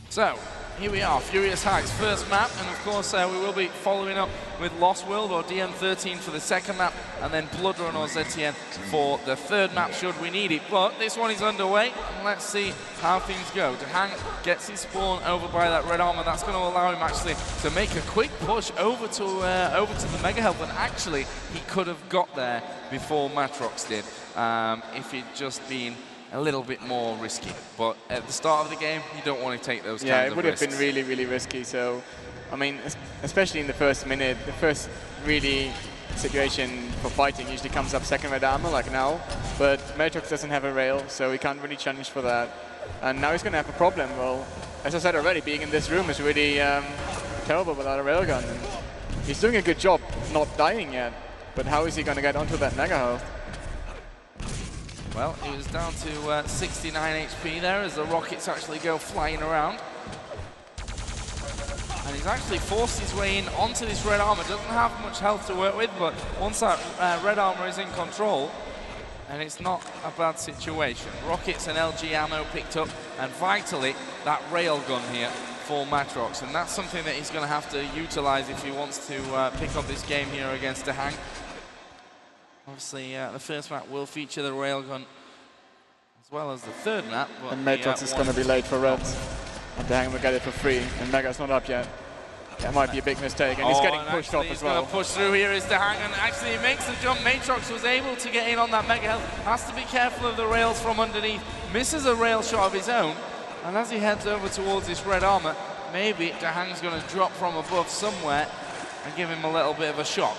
So, here we are, Furious Heights, first map, and of course we will be following up with Lost World or DM13 for the second map, and then Blood Run or ZTN for the third map should we need it. But this one is underway, and let's see how things go. DahAnG gets his spawn over by that red armor. That's going to allow him actually to make a quick push over to the Mega Health, and actually he could have got there before matrOx did if he'd just been a little bit more risky. But at the start of the game, you don't want to take those kinds of risks. Yeah, it would have been really, really risky. So, I mean, especially in the first minute, the first really situation for fighting usually comes up second red armor, like now. But matrOx doesn't have a rail, so he can't really challenge for that. And now he's going to have a problem. Well, as I said already, being in this room is really terrible without a railgun. And he's doing a good job not dying yet. But how is he going to get onto that Mega Health? Well, he was down to 69 HP there as the rockets actually go flying around. And he's actually forced his way in onto this red armor. Doesn't have much health to work with, but once that red armor is in control, and it's not a bad situation. Rockets and LG ammo picked up, and vitally, that railgun here for matrOx. And that's something that he's going to have to utilize if he wants to pick up this game here against DahAnG. Obviously, the first map will feature the railgun as well as the third map. But and matrOx is going to be late for reds. And DahAnG will get it for free, and Mega's not up yet. That might be a big mistake, and he's getting pushed off as well. He's going to push through here is DahAnG, and actually he makes the jump. matrOx was able to get in on that Mega Health. Has to be careful of the rails from underneath. Misses a rail shot of his own, and as he heads over towards this red armor, maybe DahAnG's going to drop from above somewhere and give him a little bit of a shock.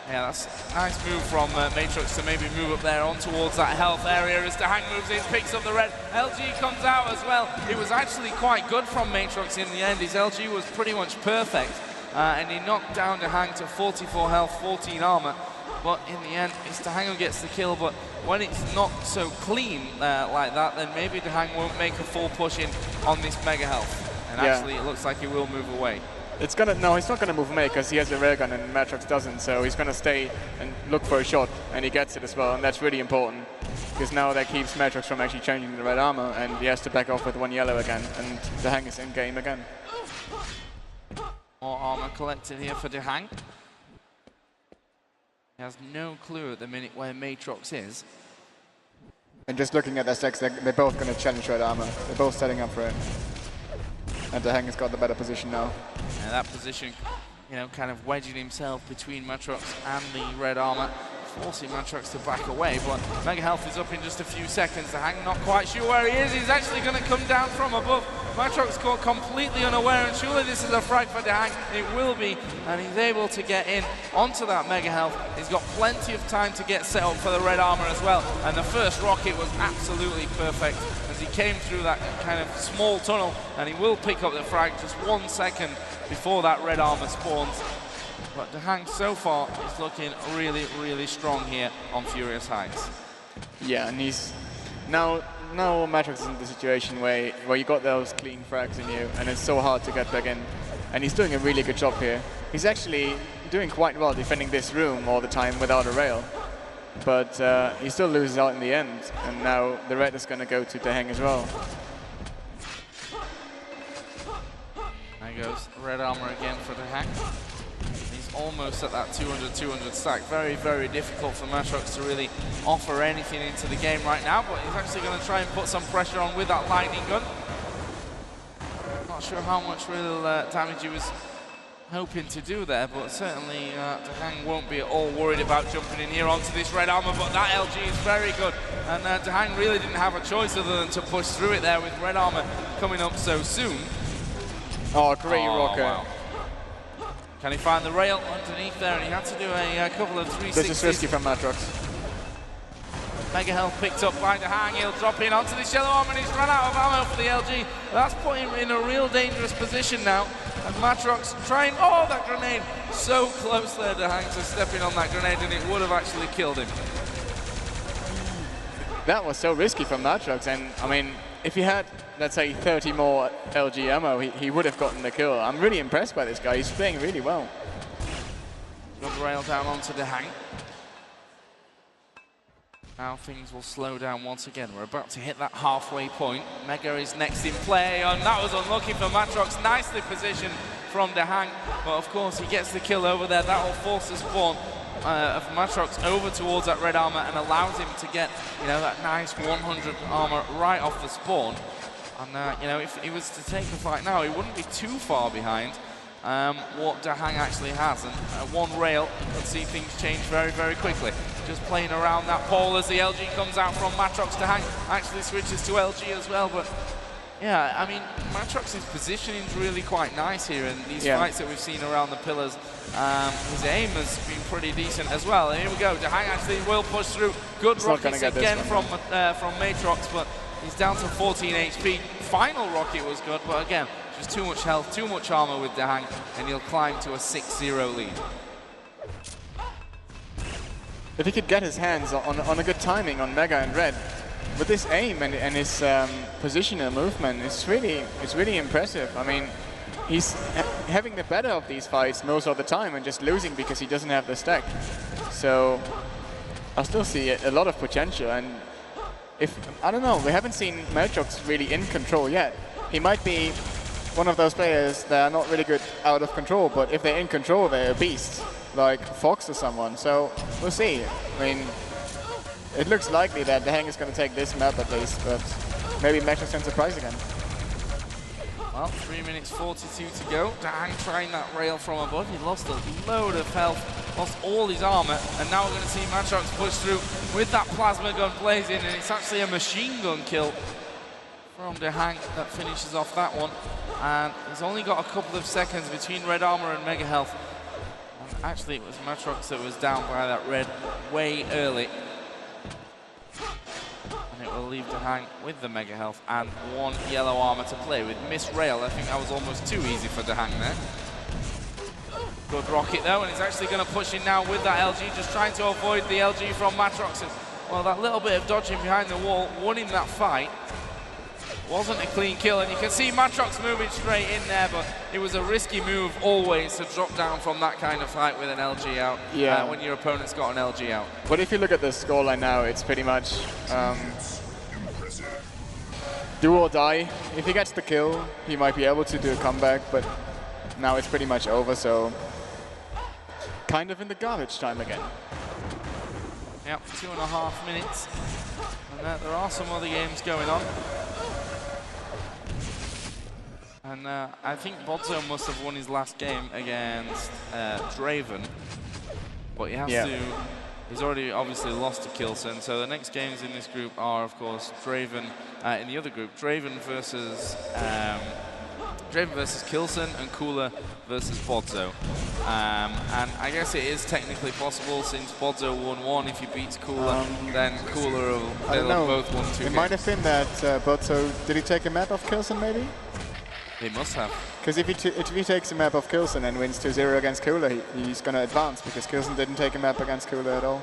Yeah, that's a nice move from matrOx to maybe move up there on towards that health area as DahAnG moves in, picks up the red. LG comes out as well. It was actually quite good from matrOx in the end. His LG was pretty much perfect, and he knocked down DahAnG to 44 health, 14 armor. But in the end, it's DahAnG who gets the kill. But when it's not so clean like that, then maybe DahAnG won't make a full push in on this Mega Health. And actually, it looks like he will move away. No, he's not going to move away because he has a railgun and matrOx doesn't. So he's going to stay and look for a shot, and he gets it as well. And that's really important because now that keeps matrOx from actually changing the red armor, and he has to back off with one yellow again. And DahAnG is in game again. More armor collected here for DahAnG. He has no clue at the minute where matrOx is. And just looking at their stacks, they're both going to challenge red armor. They're both setting up for it. And DahAnG has got the better position now. And that position, you know, kind of wedging himself between matrOx and the red armor, forcing matrOx to back away. But Mega Health is up in just a few seconds. DahAnG not quite sure where he is. He's actually going to come down from above. matrOx caught completely unaware, and surely this is a frag for DahAnG. It will be, and he's able to get in onto that Mega Health. He's got plenty of time to get set up for the red armor as well. And the first rocket was absolutely perfect as he came through that kind of small tunnel, and he will pick up the frag just 1 second before that red armor spawns. But DahAnG so far is looking really, really strong here on Furious Heights. Yeah, and he's now matrOx is in the situation where you got those clean frags in you, and it's so hard to get back in. And he's doing a really good job here. He's actually doing quite well defending this room all the time without a rail. But he still loses out in the end, and now the red is going to go to DahAnG as well. There goes red armor again for DahAnG. He's almost at that 200-200 stack. Very, very difficult for matrOx to really offer anything into the game right now, but he's actually going to try and put some pressure on with that lightning gun. Not sure how much real damage he was hoping to do there, but certainly DahAnG won't be at all worried about jumping in here onto this red armor, but that LG is very good, and DahAnG really didn't have a choice other than to push through it there with red armor coming up so soon. Oh, great rocket. Wow. Can he find the rail underneath there, and he had to do a couple of 360s. This is risky from matrOx. Mega Health picked up by DahAnG. He'll drop in onto this yellow armor, and he's run out of ammo for the LG. That's put him in a real dangerous position now. And matrOx trying, oh, that grenade. So close there, DahAnG, to stepping on that grenade, and it would have actually killed him. That was so risky from matrOx, and I mean, if he had, let's say, 30 more LG ammo, he would have gotten the kill. I'm really impressed by this guy. He's playing really well. Got the rail down onto DahAnG. Now things will slow down once again. We're about to hit that halfway point. Mega is next in play, and that was unlucky for matrOx. Nicely positioned from DahAnG, but of course he gets the kill over there. That will force the spawn of matrOx over towards that red armor and allows him to get, you know, that nice 100 armor right off the spawn. And you know, if he was to take the fight now, he wouldn't be too far behind what DahAnG actually has. And one rail, let's see things change very, very quickly. Just playing around that pole as the LG comes out from matrOx. DahAnG actually switches to LG as well, but yeah, I mean, matrOx's positioning is really quite nice here in these fights that we've seen around the pillars. His aim has been pretty decent as well. And here we go, DahAnG actually will push through. Good rockets again from matrOx, but he's down to 14 HP. Final rocket was good, but again, just too much health, too much armor with DahAnG, and he'll climb to a 6-0 lead. If he could get his hands on a good timing on Mega and Red, with his aim and his positional movement, it's really impressive. I mean, he's having the better of these fights most of the time and just losing because he doesn't have the stack. So I still see a lot of potential. And I don't know, we haven't seen matrOx really in control yet. He might be one of those players that are not really good out of control, but if they're in control, they're a beast, like Fox or someone. So we'll see. I mean, it looks likely that DahAnG is going to take this map at least, but maybe matrOx can surprise again. Well, 3 minutes 42 to go. DahAnG trying that rail from above. He lost a load of health, lost all his armor, and now we're going to see matrOx push through with that plasma gun blazing, and it's actually a machine gun kill from DahAnG that finishes off that one. And he's only got a couple of seconds between red armor and mega health. And actually, it was matrOx that was down by that red way early. And it will leave DahAnG with the mega health and one yellow armor to play with. Miss rail, I think that was almost too easy for DahAnG there. Good rocket though, and he's actually going to push in now with that LG, just trying to avoid the LG from matrOx. And, well, that little bit of dodging behind the wall won him that fight. Wasn't a clean kill, and you can see matrOx moving straight in there, but it was a risky move always to drop down from that kind of fight with an LG out when your opponent's got an LG out. But if you look at the scoreline now, it's pretty much do or die. If he gets the kill, he might be able to do a comeback, but now it's pretty much over, so kind of in the garbage time again. Yep, 2.5 minutes, and there are some other games going on. And I think Bodzo must have won his last game against Draven, but he has to. He's already obviously lost to Kilson, so the next games in this group are, of course, Draven. In the other group, Draven versus Kilson and Cooler versus Bodzo. And I guess it is technically possible since Bodzo won one. If he beats Cooler, then Cooler will both won 2 games. It might have been that Bodzo, did he take a map of Kilson maybe? He must have. Because if he takes a map of Kilson and wins 2-0 against Cooler, he's going to advance, because Kilson didn't take a map against Cooler at all.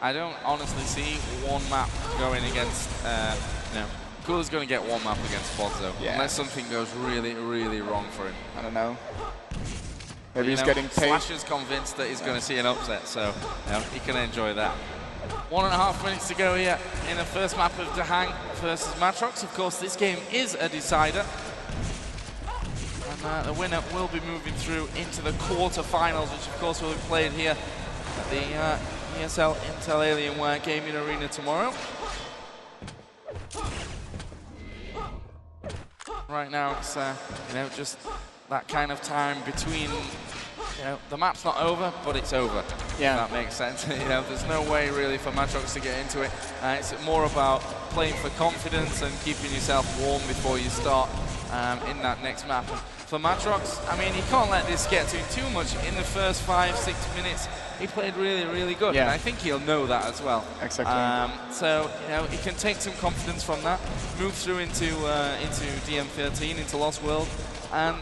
I don't honestly see one map going against, no. Cooler's going to get one map against Bodzo, unless something goes really, really wrong for him. I don't know. Maybe he's getting paid. Slasher's convinced that he's going to see an upset, so he can enjoy that. 1.5 minutes to go here in the first map of DahAnG versus matrOx. Of course, this game is a decider. And the winner will be moving through into the quarterfinals, which of course will be played here at the ESL Intel Alienware Gaming Arena tomorrow. Right now it's just that kind of time between, the map's not over, but it's over. Yeah, if that makes sense. There's no way really for matrOx to get into it. It's more about playing for confidence and keeping yourself warm before you start in that next map. And for matrOx, I mean, you can't let this get to him too much. In the first 5-6 minutes, he played really, really good, and I think he'll know that as well. Exactly. So he can take some confidence from that, move through into DM13, into Lost World, and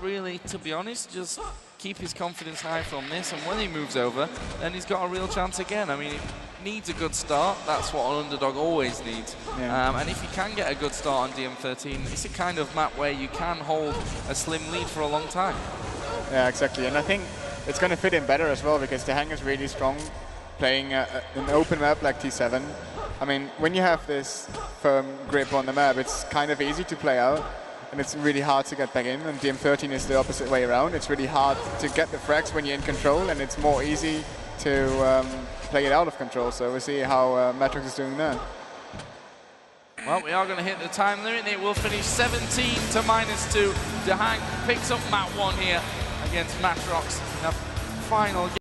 really, to be honest, just keep his confidence high from this. And when he moves over, then he's got a real chance again. I mean, he needs a good start. That's what an underdog always needs. And if you can get a good start on DM13, it's a kind of map where you can hold a slim lead for a long time. Yeah, exactly. And I think it's going to fit in better as well, because DahAnG is really strong playing an open map like T7, I mean, when you have this firm grip on the map, it's kind of easy to play out, and it's really hard to get back in. And DM13 is the opposite way around. It's really hard to get the frags when you're in control, and it's more easy to play it out of control. So we'll see how matrOx is doing that. Well, we are going to hit the time limit. It will finish 17 to -2. DahAnG picks up map 1 here against matrOx in the final game.